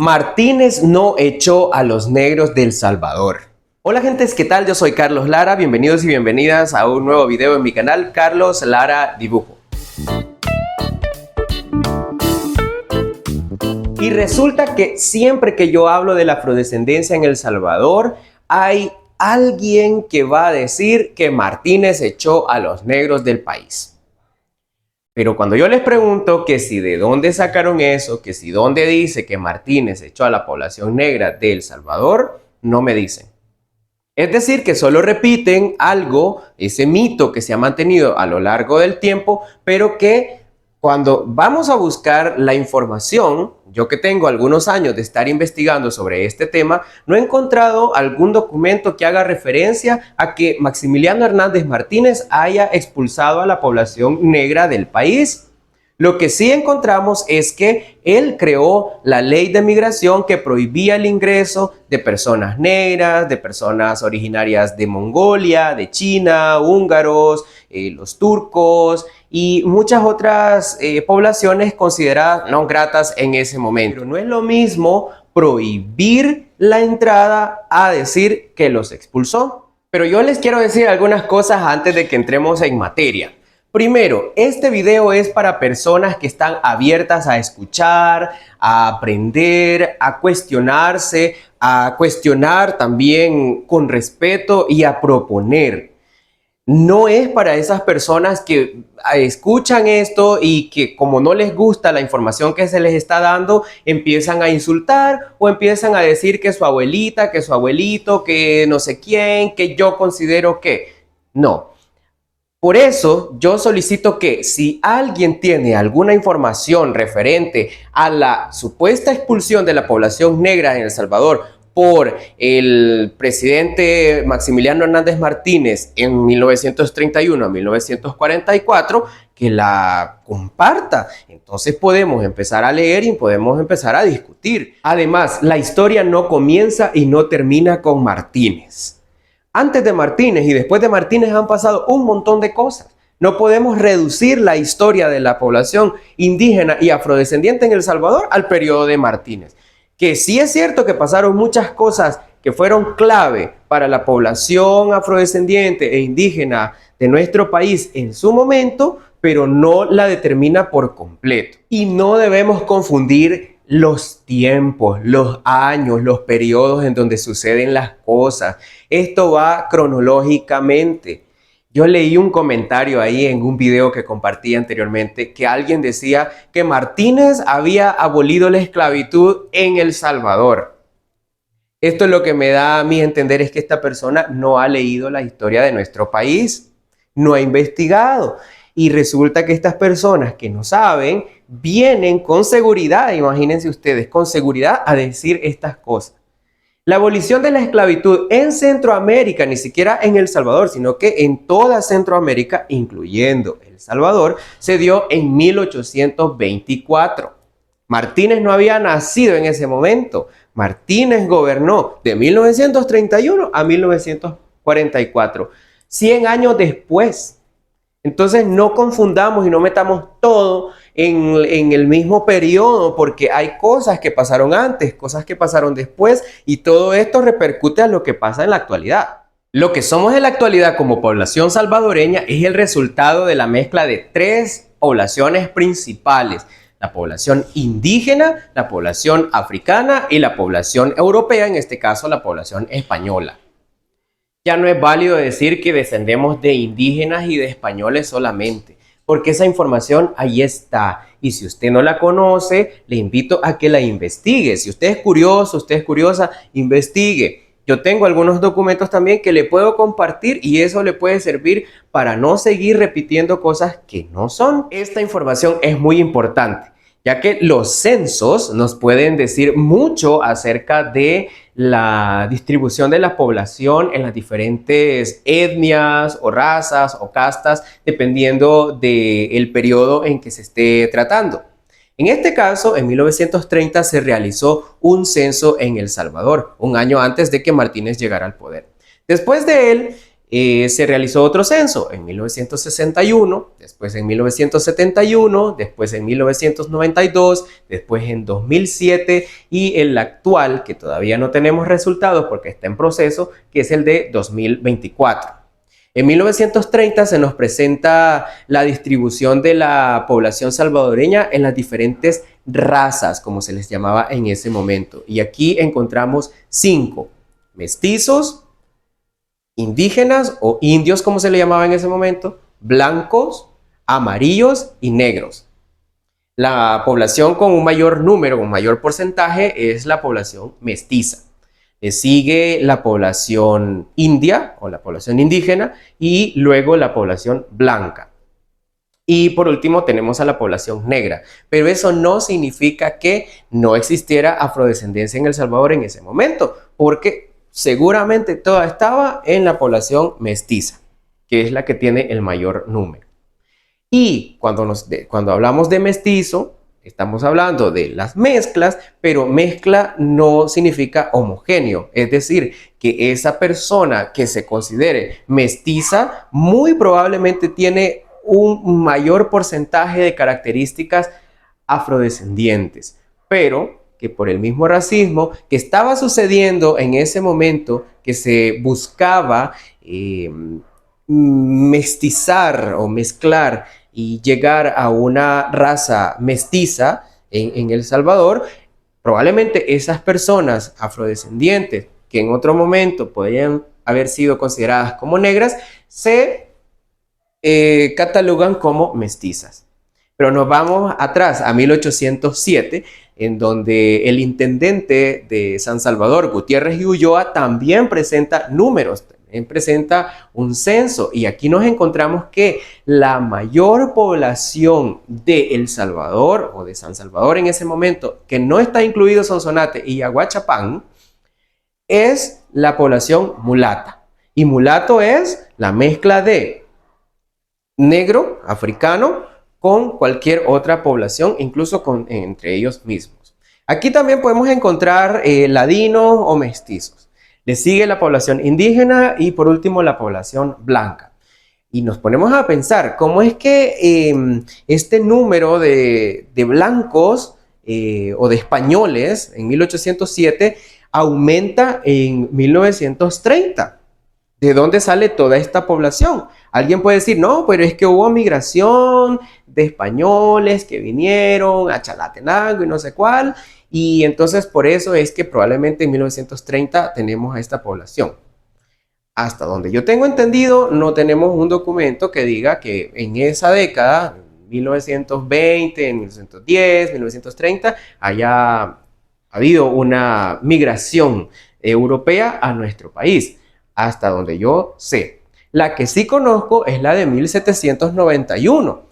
Martínez no echó a los negros del Salvador. Hola gentes, ¿qué tal? Yo soy Carlos Lara, bienvenidos y bienvenidas a un nuevo video en mi canal Carlos Lara Dibujo. Y resulta que siempre que yo hablo de la afrodescendencia en El Salvador, hay alguien que va a decir que Martínez echó a los negros del país. Pero cuando yo les pregunto que si de dónde sacaron eso, que si dónde dice que Martínez echó a la población negra de El Salvador, no me dicen. Es decir, que solo repiten algo, ese mito que se ha mantenido a lo largo del tiempo, pero que cuando vamos a buscar la información, yo que tengo algunos años de estar investigando sobre este tema, no he encontrado algún documento que haga referencia a que Maximiliano Hernández Martínez haya expulsado a la población negra del país. Lo que sí encontramos es que él creó la ley de migración que prohibía el ingreso de personas negras, de personas originarias de Mongolia, de China, húngaros, los turcos y muchas otras poblaciones consideradas no gratas en ese momento. Pero no es lo mismo prohibir la entrada a decir que los expulsó. Pero yo les quiero decir algunas cosas antes de que entremos en materia. Primero, este video es para personas que están abiertas a escuchar, a aprender, a cuestionarse, a cuestionar también con respeto y a proponer. No es para esas personas que escuchan esto y que como no les gusta la información que se les está dando, empiezan a insultar o empiezan a decir que su abuelita, que su abuelito, que no sé quién, que yo considero que no. Por eso yo solicito que si alguien tiene alguna información referente a la supuesta expulsión de la población negra en El Salvador por el presidente Maximiliano Hernández Martínez en 1931 a 1944, que la comparta. Entonces podemos empezar a leer y podemos empezar a discutir. Además, la historia no comienza y no termina con Martínez. Antes de Martínez y después de Martínez han pasado un montón de cosas. No podemos reducir la historia de la población indígena y afrodescendiente en El Salvador al periodo de Martínez. Que sí es cierto que pasaron muchas cosas que fueron clave para la población afrodescendiente e indígena de nuestro país en su momento, pero no la determina por completo. Y no debemos confundir los tiempos, los años, los periodos en donde suceden las cosas. Esto va cronológicamente. Yo leí un comentario ahí en un video que compartí anteriormente que alguien decía que Martínez había abolido la esclavitud en El Salvador. Esto es lo que me da a mí entender es que esta persona no ha leído la historia de nuestro país, no ha investigado. Y resulta que estas personas que no saben vienen con seguridad, imagínense ustedes, con seguridad a decir estas cosas. La abolición de la esclavitud en Centroamérica, ni siquiera en El Salvador, sino que en toda Centroamérica, incluyendo El Salvador, se dio en 1824. Martínez no había nacido en ese momento. Martínez gobernó de 1931 a 1944, 100 años después. Entonces no confundamos y no metamos todo en el mismo periodo, porque hay cosas que pasaron antes, cosas que pasaron después, y todo esto repercute a lo que pasa en la actualidad. Lo que somos en la actualidad como población salvadoreña es el resultado de la mezcla de tres poblaciones principales: la población indígena, la población africana y la población europea, en este caso la población española. Ya no es válido decir que descendemos de indígenas y de españoles solamente, porque esa información ahí está. Y si usted no la conoce, le invito a que la investigue. Si usted es curioso, usted es curiosa, investigue. Yo tengo algunos documentos también que le puedo compartir y eso le puede servir para no seguir repitiendo cosas que no son. Esta información es muy importante, ya que los censos nos pueden decir mucho acerca de la distribución de la población en las diferentes etnias o razas o castas, dependiendo del periodo en que se esté tratando. En este caso, en 1930 se realizó un censo en El Salvador, un año antes de que Martínez llegara al poder. Después de él, Se realizó otro censo en 1961, después en 1971, después en 1992, después en 2007 y el actual, que todavía no tenemos resultados porque está en proceso, que es el de 2024. En 1930 se nos presenta la distribución de la población salvadoreña en las diferentes razas, como se les llamaba en ese momento. Y aquí encontramos 5: mestizos, indígenas o indios, como se le llamaba en ese momento, blancos, amarillos y negros. La población con un mayor número, con un mayor porcentaje, es la población mestiza. Le sigue la población india o la población indígena y luego la población blanca. Y por último tenemos a la población negra. Pero eso no significa que no existiera afrodescendencia en El Salvador en ese momento, porque seguramente toda estaba en la población mestiza, que es la que tiene el mayor número. Y cuando hablamos de mestizo, estamos hablando de las mezclas, pero mezcla no significa homogéneo. Es decir, que esa persona que se considere mestiza muy probablemente tiene un mayor porcentaje de características afrodescendientes, pero que por el mismo racismo que estaba sucediendo en ese momento, que se buscaba mestizar o mezclar y llegar a una raza mestiza en El Salvador, probablemente esas personas afrodescendientes que en otro momento podrían haber sido consideradas como negras, se catalogan como mestizas. Pero nos vamos atrás a 1807, en donde el intendente de San Salvador, Gutiérrez y Ulloa, también presenta números, también presenta un censo. Y aquí nos encontramos que la mayor población de El Salvador, o de San Salvador en ese momento, que no está incluido Sonsonate y Aguachapán, es la población mulata. Y mulato es la mezcla de negro, africano, con cualquier otra población, incluso entre ellos mismos. Aquí también podemos encontrar ladinos o mestizos. Le sigue la población indígena y por último la población blanca. Y nos ponemos a pensar cómo es que este número de blancos o de españoles en 1807 aumenta en 1930. ¿De dónde sale toda esta población? Alguien puede decir, no, pero es que hubo migración de españoles que vinieron a Chalatenango y no sé cuál, y entonces por eso es que probablemente en 1930 tenemos a esta población. Hasta donde yo tengo entendido, no tenemos un documento que diga que en esa década, 1920, en 1910, 1930, haya habido una migración europea a nuestro país. Hasta donde yo sé. La que sí conozco es la de 1791,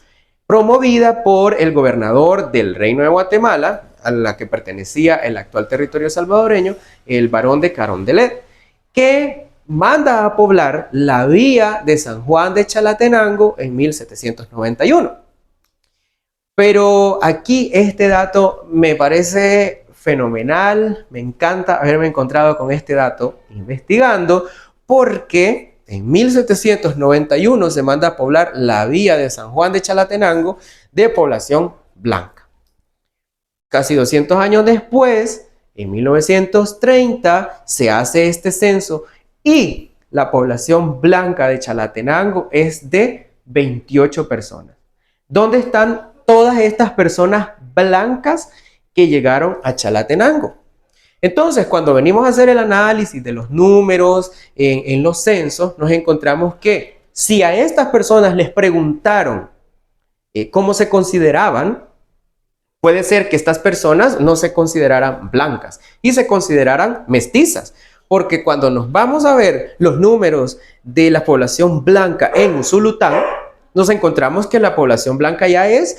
promovida por el gobernador del Reino de Guatemala, a la que pertenecía el actual territorio salvadoreño, el barón de Carondelet, que manda a poblar la vía de San Juan de Chalatenango en 1791. Pero aquí este dato me parece fenomenal, me encanta haberme encontrado con este dato investigando, porque en 1791 se manda a poblar la vía de San Juan de Chalatenango de población blanca. Casi 200 años después, en 1930, se hace este censo y la población blanca de Chalatenango es de 28 personas. ¿Dónde están todas estas personas blancas que llegaron a Chalatenango? Entonces, cuando venimos a hacer el análisis de los números en los censos, nos encontramos que si a estas personas les preguntaron cómo se consideraban, puede ser que estas personas no se consideraran blancas y se consideraran mestizas. Porque cuando nos vamos a ver los números de la población blanca en Usulután, nos encontramos que la población blanca ya es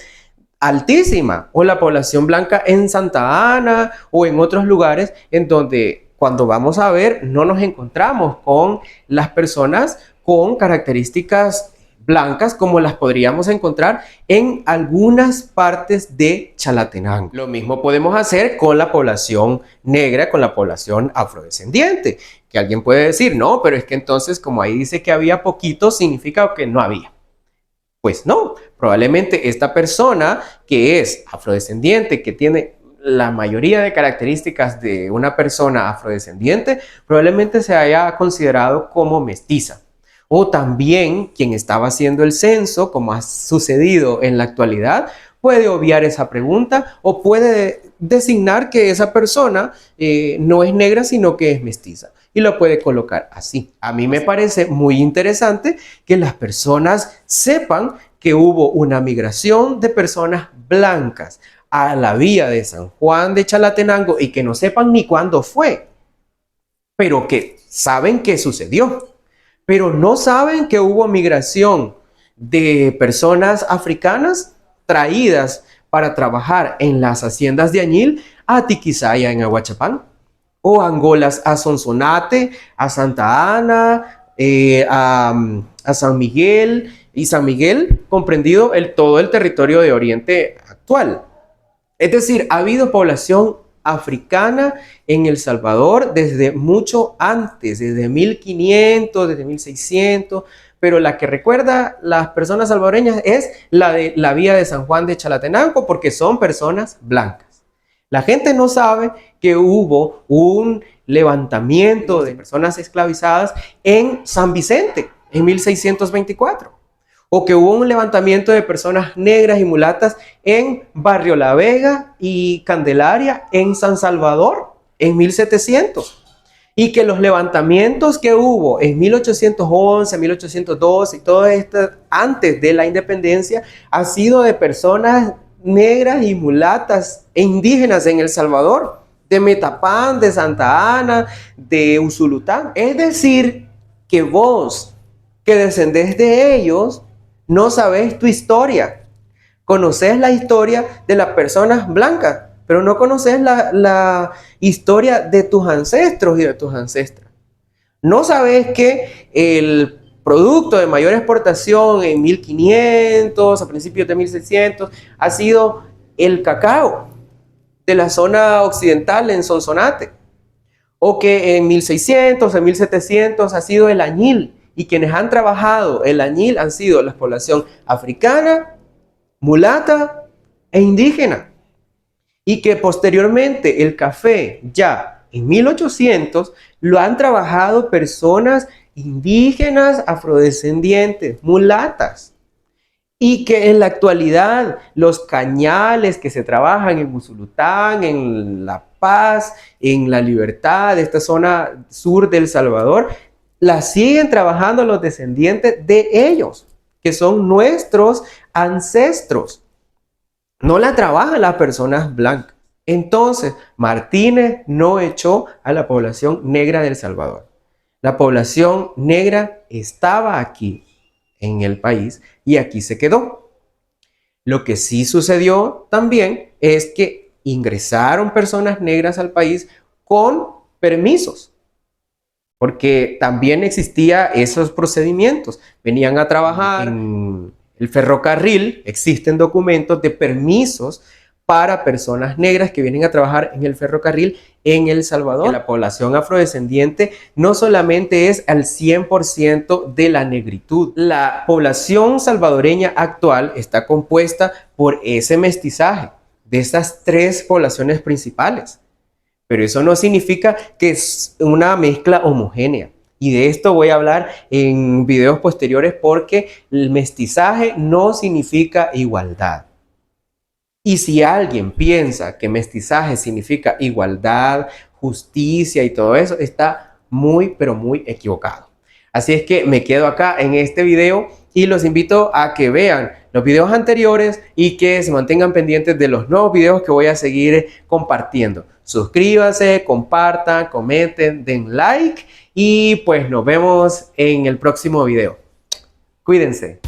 altísima, o la población blanca en Santa Ana o en otros lugares en donde cuando vamos a ver no nos encontramos con las personas con características blancas como las podríamos encontrar en algunas partes de Chalatenango. Lo mismo podemos hacer con la población negra, con la población afrodescendiente, que alguien puede decir, no, pero es que entonces como ahí dice que había poquito, significa que no había. Pues no, probablemente esta persona que es afrodescendiente, que tiene la mayoría de características de una persona afrodescendiente, probablemente se haya considerado como mestiza. O también quien estaba haciendo el censo, como ha sucedido en la actualidad, puede obviar esa pregunta o puede designar que esa persona no es negra, sino que es mestiza. Y lo puede colocar así. A mí me parece muy interesante que las personas sepan que hubo una migración de personas blancas a la vía de San Juan de Chalatenango y que no sepan ni cuándo fue, pero que saben que sucedió. Pero no saben que hubo migración de personas africanas traídas para trabajar en las haciendas de añil a Tiquisaya en Aguachapán, o Angolas a Sonsonate, a Santa Ana, a San Miguel, y San Miguel comprendido todo el territorio de Oriente actual. Es decir, ha habido población africana en El Salvador desde mucho antes, desde 1500, desde 1600, pero la que recuerda las personas salvadoreñas es la de la vía de San Juan de Chalatenango, porque son personas blancas. La gente no sabe que hubo un levantamiento de personas esclavizadas en San Vicente en 1624. O que hubo un levantamiento de personas negras y mulatas en Barrio La Vega y Candelaria en San Salvador en 1700. Y que los levantamientos que hubo en 1811, 1812 y todo esto antes de la independencia ha sido de personas negras y mulatas e indígenas en El Salvador, de Metapán, de Santa Ana, de Usulután. Es decir, que vos que descendés de ellos no sabés tu historia. Conocés la historia de las personas blancas, pero no conoces la historia de tus ancestros y de tus ancestras. No sabes que el producto de mayor exportación en 1500, a principios de 1600, ha sido el cacao de la zona occidental en Sonsonate. O que en 1600, en 1700 ha sido el añil. Y quienes han trabajado el añil han sido la población africana, mulata e indígena. Y que posteriormente el café ya en 1800 lo han trabajado personas indígenas, afrodescendientes, mulatas. Y que en la actualidad los cañales que se trabajan en Usulután, en La Paz, en La Libertad, esta zona sur de El Salvador, la siguen trabajando los descendientes de ellos, que son nuestros ancestros. No la trabajan las personas blancas. Entonces, Martínez no echó a la población negra de El Salvador. La población negra estaba aquí en el país y aquí se quedó. Lo que sí sucedió también es que ingresaron personas negras al país con permisos, porque también existía esos procedimientos. Venían a trabajar en el ferrocarril, existen documentos de permisos para personas negras que vienen a trabajar en el ferrocarril en El Salvador. Que la población afrodescendiente no solamente es al 100% de la negritud. La población salvadoreña actual está compuesta por ese mestizaje de estas tres poblaciones principales. Pero eso no significa que es una mezcla homogénea. Y de esto voy a hablar en videos posteriores porque el mestizaje no significa igualdad. Y si alguien piensa que mestizaje significa igualdad, justicia y todo eso, está muy, pero muy equivocado. Así es que me quedo acá en este video y los invito a que vean los videos anteriores y que se mantengan pendientes de los nuevos videos que voy a seguir compartiendo. Suscríbanse, compartan, comenten, den like y pues nos vemos en el próximo video. Cuídense.